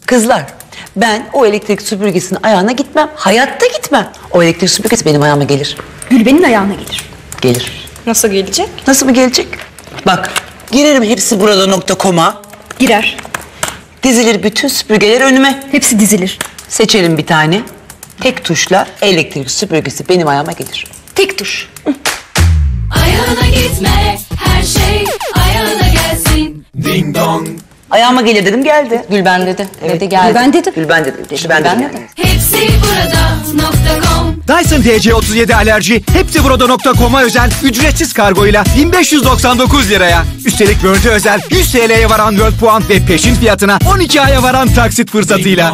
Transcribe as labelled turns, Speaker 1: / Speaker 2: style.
Speaker 1: Kızlar, ben o elektrik süpürgesinin ayağına gitmem. Hayatta gitmem. O elektrik süpürgesi benim ayağıma gelir.
Speaker 2: Gülben'in ayağına gelir.
Speaker 1: Gelir.
Speaker 3: Nasıl gelecek?
Speaker 1: Nasıl mı gelecek? Bak, girerim hepsi burada.com'a.
Speaker 2: Girer.
Speaker 1: Dizilir bütün süpürgeler önüme.
Speaker 2: Hepsi dizilir.
Speaker 1: Seçelim bir tane. Tek tuşla elektrik süpürgesi benim ayağıma gelir.
Speaker 2: Tek tuş.
Speaker 4: Ayağına gitme, her şey ayağına gelsin.
Speaker 5: Ding dong.
Speaker 1: Ayağıma gelir dedim, geldi.
Speaker 3: Gülben dedi.
Speaker 1: Evet.
Speaker 3: Dedi geldi.
Speaker 2: Ben dedim.
Speaker 1: Gülben dedi. Gülben dedi.
Speaker 3: Gülben dedi.
Speaker 4: Hepsi burada.com.
Speaker 5: Dyson DC37 alerji hepsiburada.com'a özel ücretsiz kargoyla 1599 liraya. Üstelik Word'e özel 100 TL'ye varan World puan ve peşin fiyatına 12 aya varan taksit fırsatıyla.